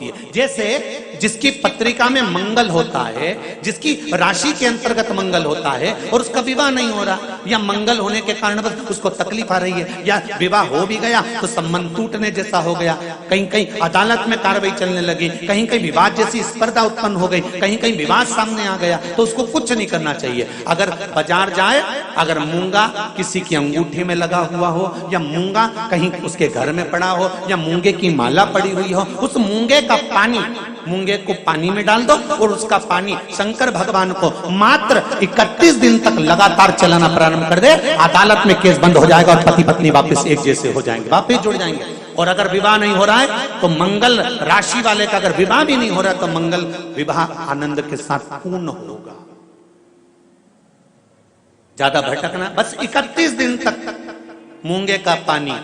होती है। जैसे जिसकी पत्रिका में मंगल होता है, जिसकी राशि के अंतर्गत मंगल होता है और उसका विवाह नहीं हो रहा, या मंगल होने के कारण बस उसको तकलीफ आ रही है, या विवाह हो भी गया तो संबंध टूटने जैसा हो गया, कहीं कहीं अदालत में कार्रवाई चलने लगी, कहीं कहीं विवाद जैसी स्पर्धा उत्पन्न हो गई, कहीं कहीं विवाद सामने आ गया, तो उसको कुछ नहीं करना चाहिए। अगर बाजार जाए, अगर मूंगा किसी की अंगूठी में लगा हुआ हो, या मूंगा कहीं उसके घर में पड़ा हो, या मूंगे की माला पड़ी हुई हो, उस मूंगे का पानी, मूंगे को पानी में डाल दो और उसका पानी शंकर भगवान को मात्र 31 दिन तक लगातार चलाना प्रारंभ कर दे, अदालत में केस बंद हो जाएगा और पति पत्नी वापस एक जैसे हो जाएंगे, वापस जुड़ जाएंगे। और अगर विवाह नहीं हो रहा है तो मंगल राशि वाले का अगर विवाह भी नहीं हो रहा तो मंगल विवाह आनंद के साथ पूर्ण होगा। ज्यादा भटकना, बस 31 दिन तक मूंगे का पानी,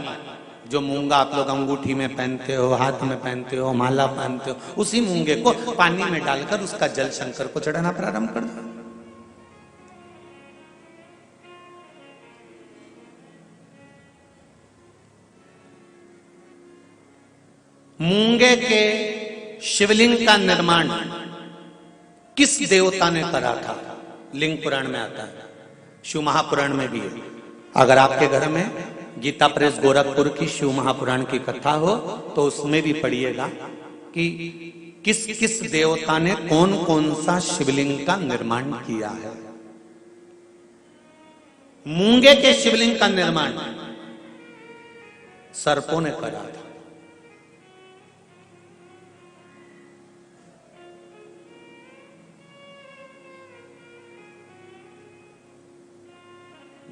जो मूंगा आप लोग अंगूठी में पहनते हो, हाथ में पहनते हो, माला पहनते हो, उसी मूंगे को पानी में डालकर उसका जल शंकर को चढ़ाना प्रारंभ कर दो। मूंगे के शिवलिंग का निर्माण किस देवता ने करा था? लिंग पुराण में आता है, शिव महापुराण में भी है। अगर आपके घर में गीता प्रेस गोरखपुर की शिव महापुराण की कथा हो तो उसमें भी पढ़िएगा कि किस किस देवता ने कौन कौन सा शिवलिंग का निर्माण किया है। मूंगे के शिवलिंग का निर्माण सर्पों ने करा था।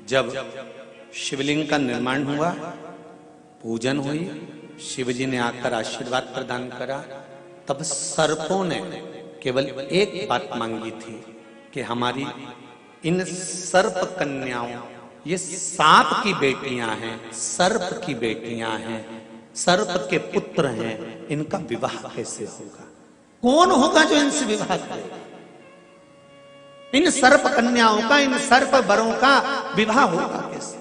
जब शिवलिंग का निर्माण हुआ, पूजन हुई, शिवजी ने आकर आशीर्वाद प्रदान करा, तब सर्पों ने केवल एक बात मांगी थी कि हमारी इन सर्प कन्याओं, ये सांप की बेटियां हैं, सर्प की बेटियां हैं, सर्प के पुत्र हैं, इनका विवाह कैसे होगा? कौन होगा जो इनसे विवाह करेगा? इन सर्प कन्याओं का, इन सर्प वरों का विवाह होगा कैसे?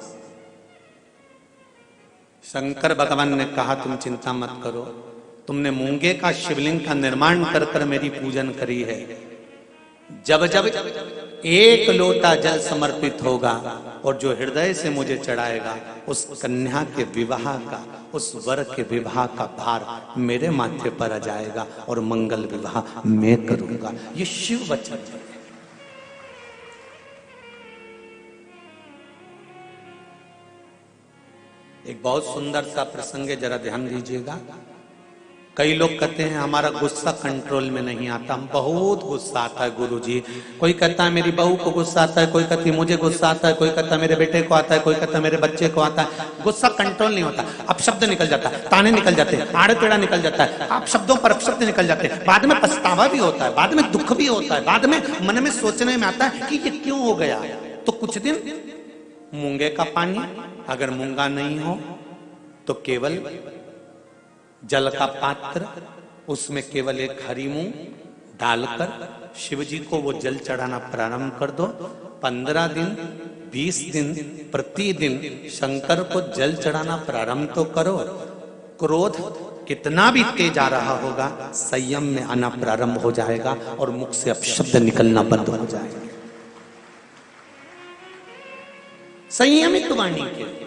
शंकर भगवान ने कहा तुम चिंता मत करो, तुमने मूंगे का शिवलिंग का निर्माण कर कर मेरी पूजन करी है, जब जब एक लोटा जल समर्पित होगा और जो हृदय से मुझे चढ़ाएगा, उस कन्या के विवाह का, उस वर के विवाह का भार मेरे माथे पर आ जाएगा और मंगल विवाह मैं करूंगा। ये शिव वचन है। एक बहुत सुंदर सा प्रसंग है, जरा ध्यान दीजिएगा। कई लोग कहते हैं हमारा गुस्सा कंट्रोल में नहीं आता, हम बहुत गुस्सा आता है गुरुजी। कोई कहता है मेरी बहू को गुस्सा आता है, कोई कहती है मुझे गुस्सा आता है, कोई कहता है मेरे बेटे को आता है, कोई कहता है मेरे बच्चे को आता है। गुस्सा कंट्रोल नहीं होता, अब शब्द निकल जाता है, ताने निकल जाते हैं, आड़े टेढ़ा निकल जाता है, आप शब्दों पर अपशब्द निकल जाते हैं, बाद में पछतावा भी होता है, बाद में दुख भी होता है, बाद में मन में सोचने में आता है कि ये क्यों हो गया। तो कुछ दिन मूंगे का पानी, अगर मूंगा नहीं हो तो केवल जल का पात्र, उसमें केवल एक हरी मूंग डालकर शिवजी को वो जल चढ़ाना प्रारंभ कर दो। 15 दिन 20 दिन प्रतिदिन शंकर को जल चढ़ाना प्रारंभ तो करो। क्रोध कितना भी तेज आ रहा होगा, संयम में आना प्रारंभ हो जाएगा और मुख से अपशब्द निकलना बंद हो जाएगा। संयमित वाणी के